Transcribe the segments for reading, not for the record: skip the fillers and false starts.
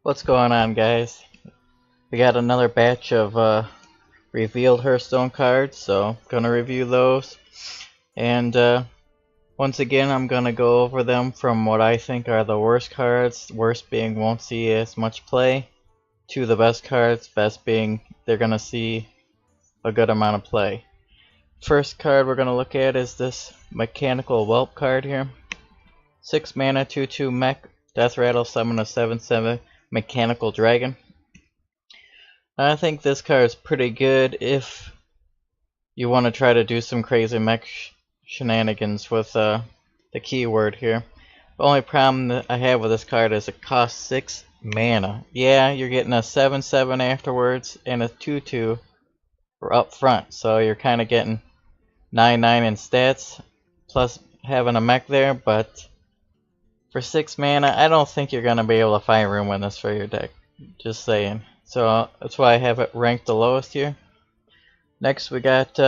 What's going on, guys? We got another batch of revealed Hearthstone cards, so gonna review those. And once again, I'm gonna go over them from what I think are the worst cards, worst being won't see as much play, to the best cards, best being they're gonna see a good amount of play. First card we're gonna look at is this Mechanical Whelp card here. 6 mana, 2/2 mech, Death Rattle, summon a 7/7 Mechanical Dragon. I think this card is pretty good if you want to try to do some crazy mech shenanigans with the keyword here. The only problem that I have with this card is it costs 6 mana. Yeah, you're getting a 7/7 afterwards and a 2/2 for up front, so you're kind of getting 9/9 in stats plus having a mech there, but for 6 mana, I don't think you're going to be able to find room in this for your deck. Just saying. So that's why I have it ranked the lowest here. Next we got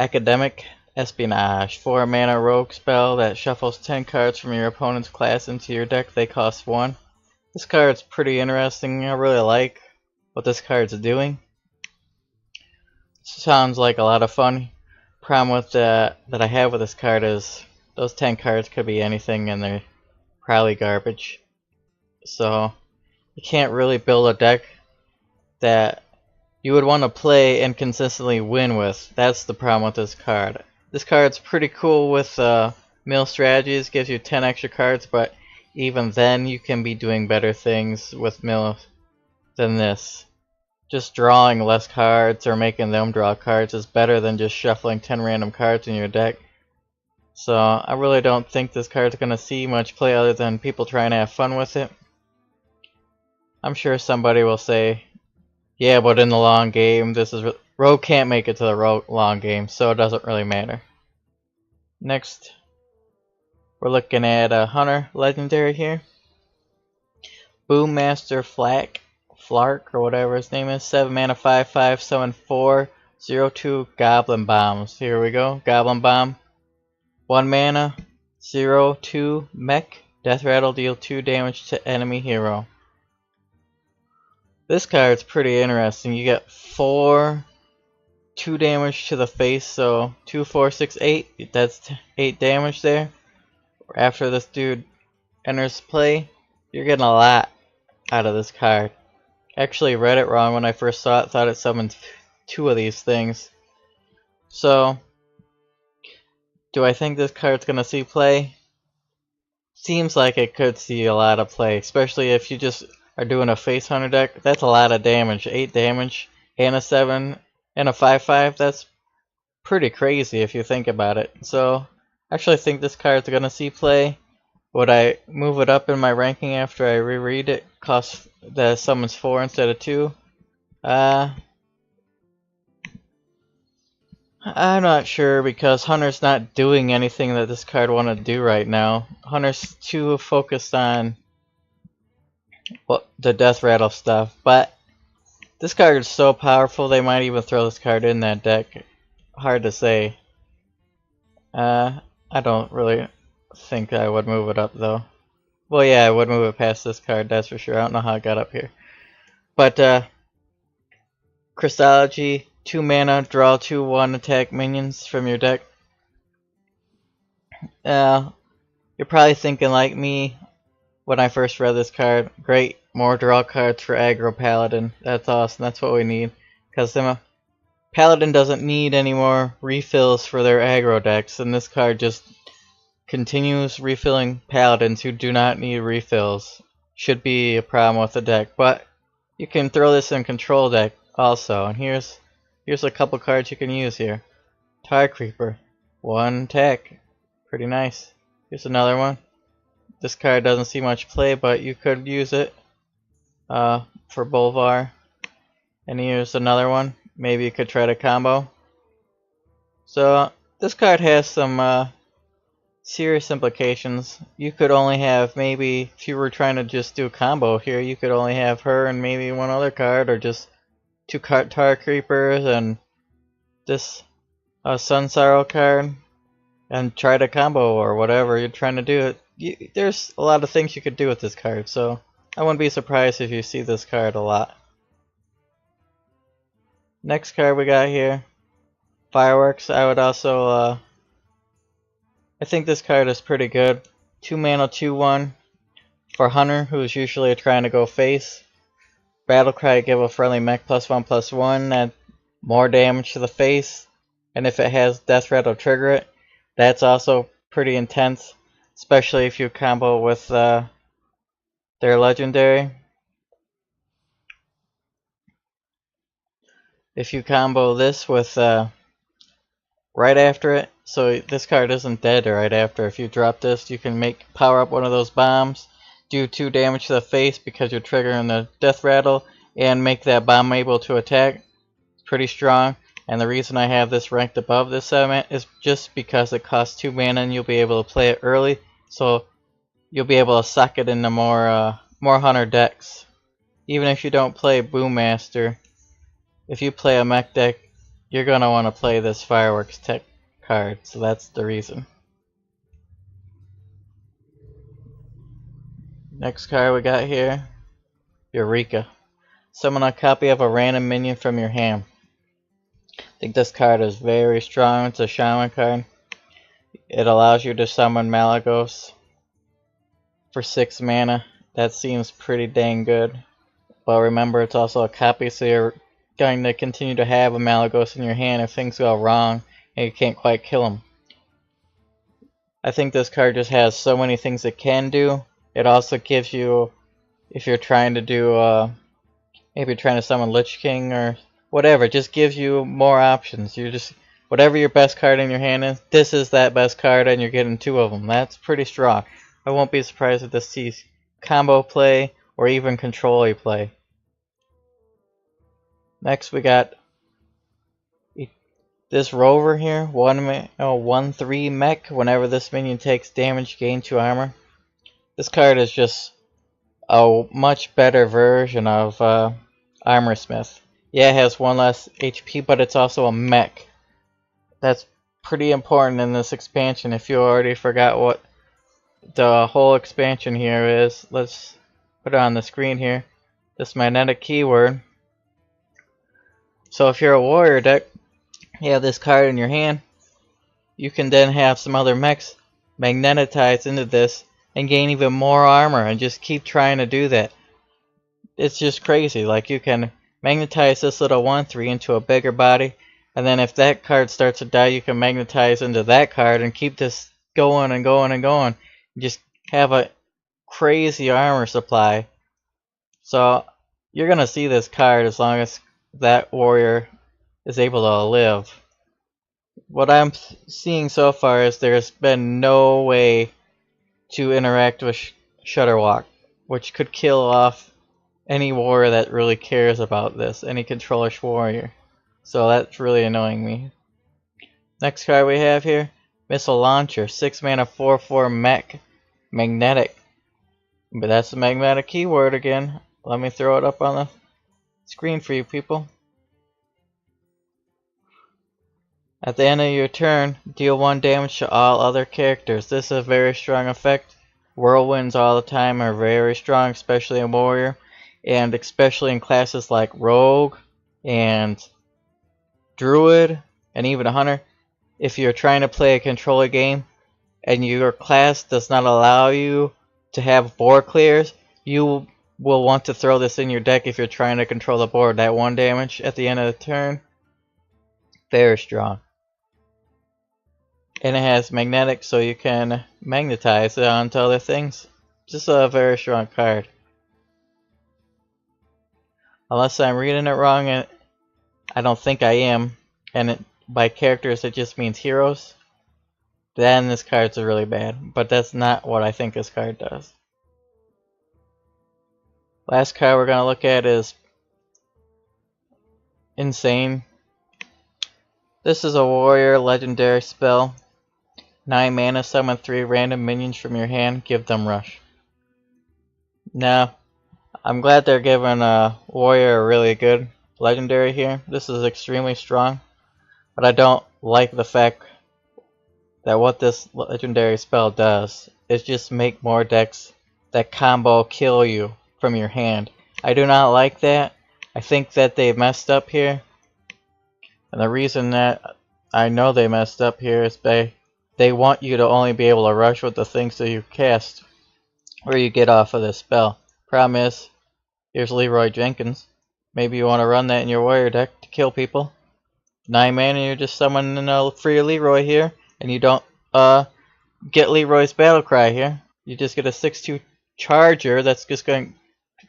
Academic Espionage. 4 mana rogue spell that shuffles 10 cards from your opponent's class into your deck. They cost 1. This card's pretty interesting. I really like what this card's doing. Sounds like a lot of fun. Problem with that I have with this card is those 10 cards could be anything and they're probably garbage. So you can't really build a deck that you would want to play and consistently win with. That's the problem with this card. This card's pretty cool with mill strategies, gives you 10 extra cards, but even then you can be doing better things with mill than this. Just drawing less cards or making them draw cards is better than just shuffling 10 random cards in your deck. So I really don't think this card's going to see much play other than people trying to have fun with it. I'm sure somebody will say, yeah, but in the long game, Rogue can't make it to the long game, so it doesn't really matter. Next, we're looking at a Hunter Legendary here. Boommaster Flark, or whatever his name is. 7 mana, 5/5, summon 4, 0/2 Goblin Bombs. Here we go, Goblin Bomb. 1 mana, 0/2 mech, Death Rattle, deal 2 damage to enemy hero. This card's pretty interesting. You get 2 damage to the face, so 2, 4, 6, 8. That's 8 damage there. After this dude enters play, you're getting a lot out of this card. Actually read it wrong when I first saw it, thought it summoned 2 of these things. So, do I think this card's gonna see play? Seems like it could see a lot of play, especially if you just are doing a face hunter deck. That's a lot of damage. 8 damage and a 7 and a 5/5. That's pretty crazy if you think about it. So I actually think this card's gonna see play. Would I move it up in my ranking after I reread it? Cost that summons 4 instead of 2. I'm not sure because Hunter's not doing anything that this card want to do right now. Hunter's too focused on the Death Rattle stuff, but this card is so powerful they might even throw this card in that deck. Hard to say. I don't really think I would move it up though. Well, yeah, I would move it past this card, that's for sure. I don't know how it got up here. But Crystology, 2 mana, draw 2 1 attack minions from your deck. You're probably thinking like me when I first read this card. Great, more draw cards for aggro paladin. That's awesome. That's what we need. Because paladin doesn't need any more refills for their aggro decks, and this card just continues refilling paladins who do not need refills. Should be a problem with the deck, but you can throw this in control deck also. And here's a couple cards you can use here. Tar Creeper, 1 attack, pretty nice. Here's another one. This card doesn't see much play, but you could use it for Bolvar. And here's another one. Maybe you could try to combo. So this card has some serious implications. You could only have, maybe if you were trying to just do a combo here, you could only have her and maybe one other card, or just 2 Tar Creepers and this Sun Sorrow card, and try to combo or whatever you're trying to do. There's a lot of things you could do with this card, so I wouldn't be surprised if you see this card a lot. Next card we got here, Fireworks. I would also, I think this card is pretty good. 2 mana, 2/1 for Hunter, who's usually trying to go face. Battlecry, give a friendly mech +1/+1, add more damage to the face. And if it has Death Rattle, trigger it. That's also pretty intense, especially if you combo with their legendary. If you combo this with right after it, so this card isn't dead right after. If you drop this, you can power up one of those bombs, do 2 damage to the face because you're triggering the Death Rattle, and make that bomb able to attack. It's pretty strong, and the reason I have this ranked above this segment is just because it costs 2 mana and you'll be able to play it early, so you'll be able to suck it into more Hunter decks. Even if you don't play Boommaster, if you play a mech deck, you're going to want to play this Fireworks tech card, so that's the reason. Next card we got here, Eureka. Summon a copy of a random minion from your hand. I think this card is very strong. It's a Shaman card. It allows you to summon Malagos for 6 mana. That seems pretty dang good. But remember, it's also a copy, so you're going to continue to have a Malagos in your hand if things go wrong and you can't quite kill him. I think this card just has so many things it can do. It also gives you, if you're trying to do, maybe trying to summon Lich King or whatever, it just gives you more options. You just, whatever your best card in your hand is, this is that best card and you're getting 2 of them. That's pretty strong. I won't be surprised if this sees combo play or even control play. Next we got this Rover here, 1/3 mech. Whenever this minion takes damage, gain 2 armor. This card is just a much better version of Armor Smith. Yeah, it has 1 less HP, but it's also a mech. That's pretty important in this expansion. If you already forgot what the whole expansion here is, let's put it on the screen here. This magnetic keyword. So if you're a warrior deck, you have this card in your hand, you can then have some other mechs magnetize into this and gain even more armor and just keep trying to do that. It's just crazy. Like, you can magnetize this little 1/3 into a bigger body, and then if that card starts to die, you can magnetize into that card and keep this going and going and going. Just have a crazy armor supply. So you're gonna see this card as long as that warrior is able to live. What I'm seeing so far is there's been no way to interact with Shudderwalk, which could kill off any warrior that really cares about this, any controllish warrior. So that's really annoying me. Next card we have here, Missile Launcher, 6 mana, 4/4 mech, magnetic. But that's the magnetic keyword again. Let me throw it up on the screen for you people. At the end of your turn, deal 1 damage to all other characters. This is a very strong effect. Whirlwinds all the time are very strong, especially in warrior, and especially in classes like rogue and druid and even a hunter. If you're trying to play a controller game and your class does not allow you to have board clears, you will want to throw this in your deck if you're trying to control the board. That 1 damage at the end of the turn, very strong. And it has magnetic, so you can magnetize it onto other things. Just a very strong card. Unless I'm reading it wrong, and I don't think I am, and by characters it just means heroes, then this card's really bad. But that's not what I think this card does. Last card we're going to look at is Insane. This is a warrior legendary spell. 9 mana, summon 3 random minions from your hand, give them rush. Now, I'm glad they're giving a warrior a really good legendary here. This is extremely strong, but I don't like the fact that what this legendary spell does is just make more decks that combo kill you from your hand. I do not like that. I think that they messed up here. And the reason that I know they messed up here is they want you to only be able to rush with the things that you cast or you get off of this spell. Problem is, here's Leroy Jenkins. Maybe you want to run that in your warrior deck to kill people. 9 mana, you're just summoning a free Leroy here, and you don't get Leroy's Battlecry here. You just get a 6/2 charger that's just going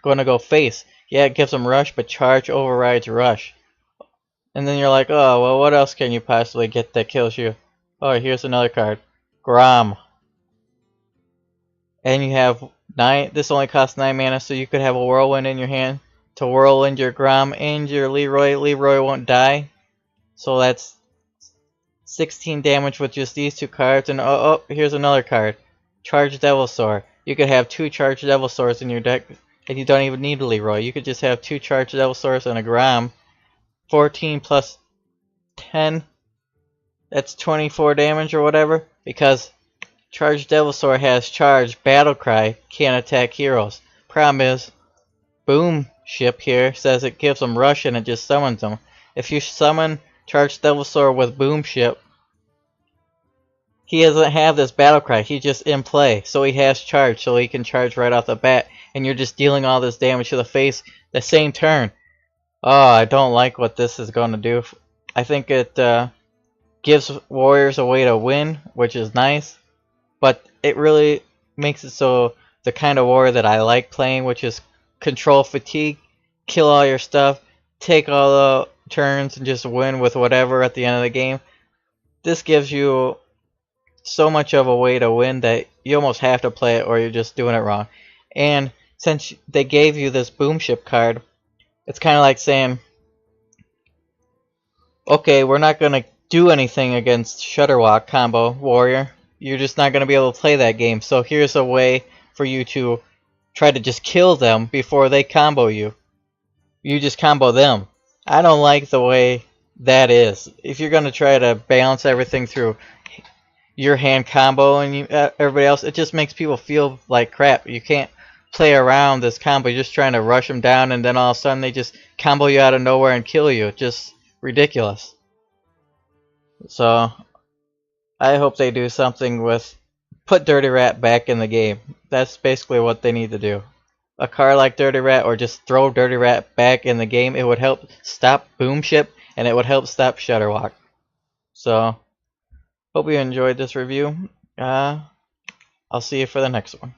to go face. Yeah, it gives him rush, but charge overrides rush. And then you're like, oh, well, what else can you possibly get that kills you? Oh, here's another card. Grom. And you have 9, this only costs 9 mana, so you could have a Whirlwind in your hand to whirlwind your Grom and your Leroy. Leroy won't die. So that's 16 damage with just these 2 cards. And oh, here's another card. Charged Devilsaur. You could have 2 Charged Devilsaurs in your deck, and you don't even need a Leroy. You could just have 2 Charged Devilsaurs and a Grom. 14 plus 10. That's 24 damage or whatever. Because Charged Devilsaur has Charge, Battlecry, can't attack heroes. Problem is, Boom Ship here says it gives them rush and it just summons them. If you summon Charged Devilsaur with Boom Ship, he doesn't have this Battlecry, he's just in play. So he has charge, so he can charge right off the bat. And you're just dealing all this damage to the face the same turn. Oh, I don't like what this is going to do. I think it gives warriors a way to win, which is nice. But it really makes it so the kind of warrior that I like playing, which is control fatigue, kill all your stuff, take all the turns, and just win with whatever at the end of the game. This gives you so much of a way to win that you almost have to play it or you're just doing it wrong. And since they gave you this Boom Ship card, it's kind of like saying, okay, we're not going to do anything against Shutterwalk combo warrior. You're just not going to be able to play that game. So here's a way for you to try to just kill them before they combo you. You just combo them. I don't like the way that is. If you're going to try to balance everything through your hand combo and everybody else, it just makes people feel like crap. You can't play around this combo. You're just trying to rush them down, and then all of a sudden they just combo you out of nowhere and kill you. Just ridiculous. So I hope they do something with put Dirty Rat back in the game. That's basically what they need to do. A card like Dirty Rat, or just throw Dirty Rat back in the game. It would help stop Boom Ship, and it would help stop Shutterwalk. So hope you enjoyed this review. I'll see you for the next one.